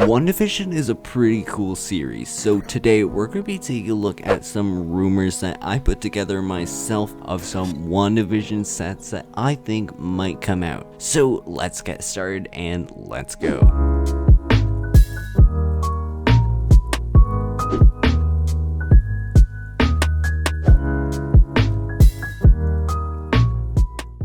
WandaVision is a pretty cool series, so today we're going to be taking a look at some rumors that I put together myself of some WandaVision sets that I think might come out. So let's get started and let's go.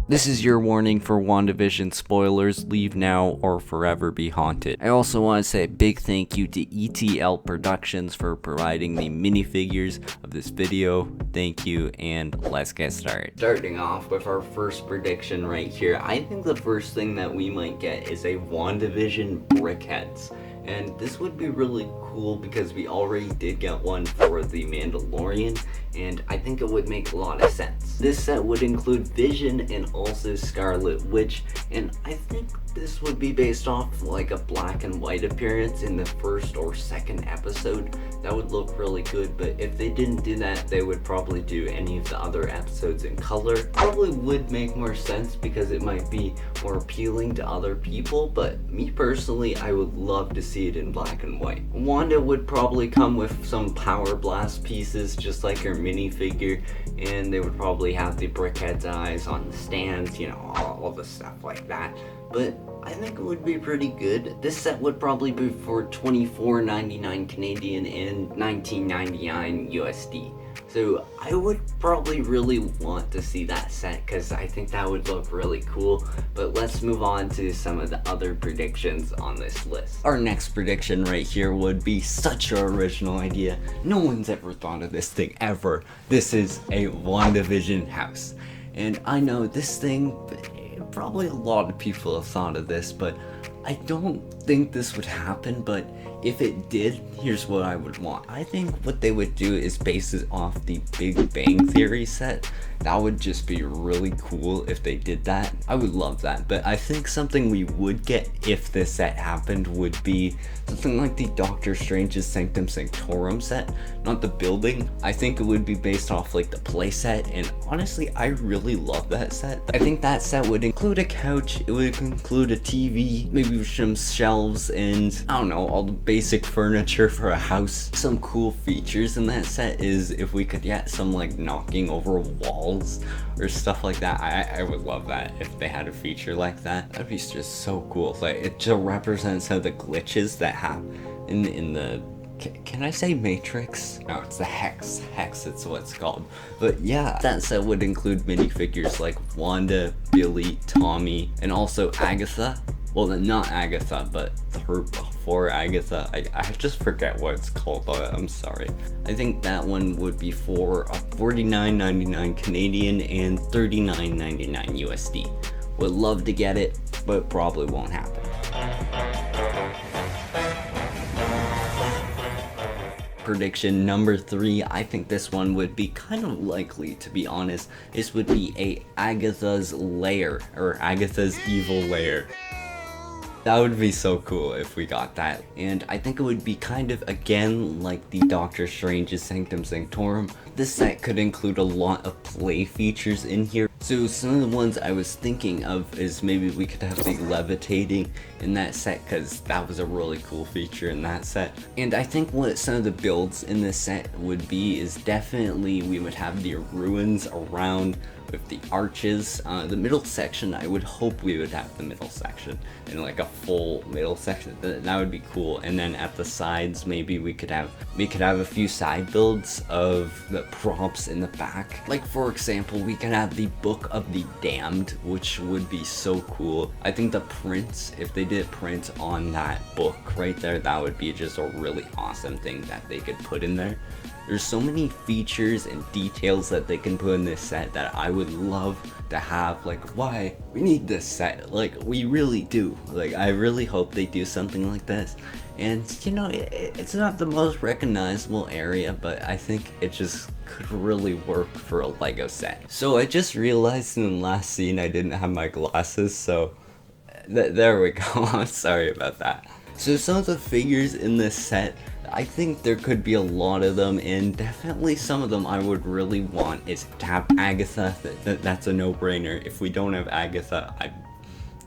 This is your warning for WandaVision spoilers. Leave now or forever be haunted. I also want to say a big thank you to ETL Productions for providing the minifigures of this video. Thank you, and let's get started. Starting off with our first prediction right here, I think the first thing that we might get is a WandaVision BrickHeadz. And this would be really cool because we already did get one for the Mandalorian, and I think it would make a lot of sense. This set would include Vision and also Scarlet Witch, and I think this would be based off like a black and white appearance in the first or second episode. That would look really good, but if they didn't do that, they would probably do any of the other episodes in color. Probably would make more sense because it might be more appealing to other people, but me personally, I would love to see it in black and white. Wanda would probably come with some Power Blast pieces, just like her minifigure, and they would probably have the BrickHeadz eyes on the stand, you know, all the stuff like that. But I think it would be pretty good. This set would probably be for $24.99 Canadian and $19.99 USD. So I would probably really want to see that set because I think that would look really cool. But let's move on to some of the other predictions on this list. Our next prediction right here would be such an original idea. No one's ever thought of this thing ever. This is a WandaVision house. And I know this thing, probably a lot of people have thought of this, but I don't think this would happen. But if it did, here's what I would want. I think what they would do is base it off the Big Bang Theory set. That would just be really cool if they did that. I would love that. But I think something we would get if this set happened would be something like the Doctor Strange's Sanctum Sanctorum set. Not the building. I think it would be based off like the play set, and honestly I really love that set. I think that set would include a couch, it would include a TV, maybe some shelves, and I don't know, all the basic furniture for a house. Some cool features in that set is if we could get some like knocking over walls or stuff like that. I would love that if they had a feature like that. That'd be just so cool. Like it just represents some of the glitches that happen in the, can I say Matrix? No, it's the Hex. Hex, it's what it's called. But yeah, that set would include minifigures like Wanda, Billy, Tommy, and also Agatha. Well, not Agatha, but her before Agatha. I just forget what it's called, but I'm sorry. I think that one would be for $49.99 Canadian and $39.99 USD. Would love to get it, but probably won't happen. Prediction number 3, I think this one would be kind of likely, to be honest. This would be a Agatha's Lair, or Agatha's Evil Lair. That would be so cool if we got that. And I think it would be kind of, again, like the Doctor Strange's Sanctum Sanctorum. This set could include a lot of play features in here. So some of the ones I was thinking of is maybe we could have the levitating in that set, because that was a really cool feature in that set. And I think what some of the builds in this set would be is definitely we would have the ruins around with the arches. The middle section, I would hope we would have the middle section in like a full middle section. That would be cool. And then at the sides, maybe we could have a few side builds of the props in the back. Like for example, we could have the Book of the Damned, which would be so cool. I think the prints, if they did print on that book right there, that would be just a really awesome thing that they could put in there. There's so many features and details that they can put in this set that I would love to have. Like, why? We need this set. Like, we really do. Like, I really hope they do something like this. And, you know, it's not the most recognizable area, but I think it just could really work for a Lego set. So I just realized in the last scene I didn't have my glasses, so there we go. I'm sorry about that. So some of the figures in this set, I think there could be a lot of them, and definitely some of them I would really want is to have Agatha. That's a no-brainer. If we don't have Agatha,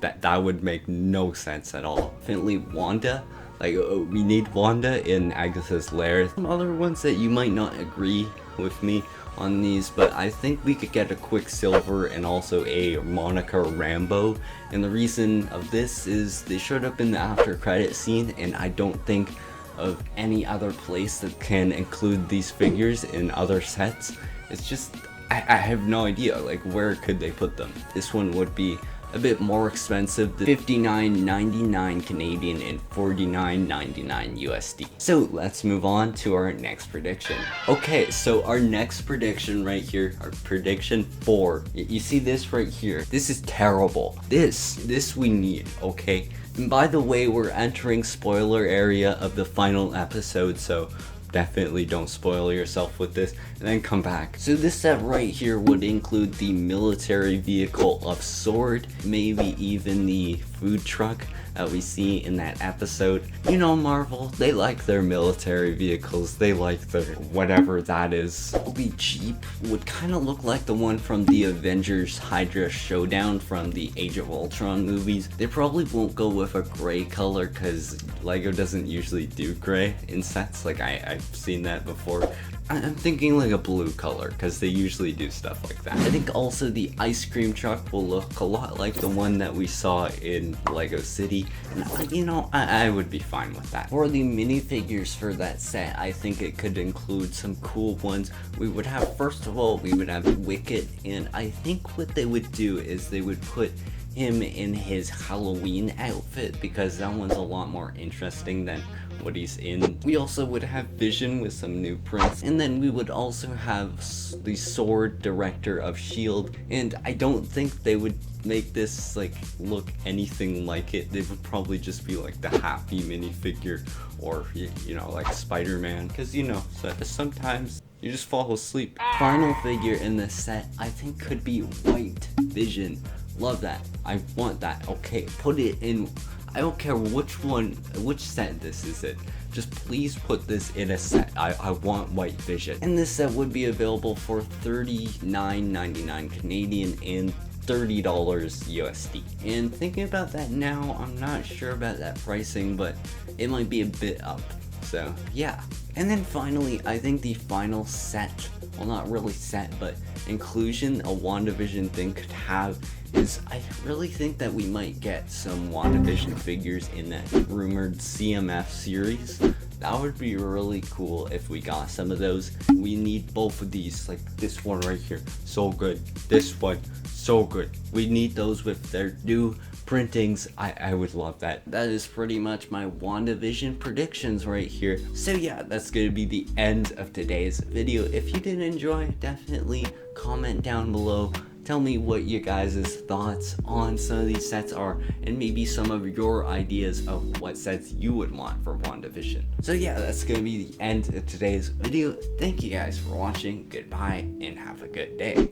that would make no sense at all. Definitely Wanda. Like, we need Wanda in Agatha's lair. Some other ones that you might not agree with me on these, but I think we could get a Quicksilver and also a Monica Rambeau. And the reason of this is they showed up in the after credit scene, and I don't think of any other place that can include these figures in other sets. It's just, I have no idea, like, where could they put them? This one would be a bit more expensive, the $59.99 Canadian and $49.99 USD. So let's move on to our next prediction. Okay, so our next prediction right here, our prediction 4. You see this right here? This is terrible. This we need, okay? And by the way, we're entering spoiler area of the final episode, so definitely don't spoil yourself with this, and then come back. So this set right here would include the military vehicle of Sword, maybe even the food truck that we see in that episode. You know, Marvel, they like their military vehicles, they like their whatever that is. It'll be cheap, would kind of look like the one from the Avengers Hydra Showdown from the Age of Ultron movies. They probably won't go with a gray color because LEGO doesn't usually do gray in sets, like I've seen that before. I'm thinking like a blue color because they usually do stuff like that. I think also the ice cream truck will look a lot like the one that we saw in Lego City, and you know, I would be fine with that. For the minifigures for that set, I think it could include some cool ones. We would have, first of all, we would have Wicket, and I think what they would do is they would put him in his Halloween outfit because that one's a lot more interesting than what he's in. We also would have Vision with some new prints, and then we would also have the Sword director of S.H.I.E.L.D. and I don't think they would make this like look anything like it. They would probably just be like the Happy minifigure, or you know, like Spider-Man, because you know, sometimes you just fall asleep. Final figure in this set I think could be White Vision. Love that. I want that. Okay, put it in. I don't care which one, which set this is in. Just please put this in a set. I want White Vision. And this set would be available for $39.99 Canadian and $30 USD. And thinking about that now, I'm not sure about that pricing, but it might be a bit up. So yeah. And then finally, I think the final set, well, not really set, but inclusion a WandaVision thing could have is, I really think that we might get some WandaVision figures in that rumored CMF series. That would be really cool if we got some of those. We need both of these, like this one right here, so good. This one, so good. We need those with their new printings. I would love that. That is pretty much my WandaVision predictions right here. So yeah, that's gonna be the end of today's video. If you did enjoy, definitely comment down below. Tell me what you guys' thoughts on some of these sets are, and maybe some of your ideas of what sets you would want for WandaVision. So yeah, that's gonna be the end of today's video. Thank you guys for watching. Goodbye and have a good day.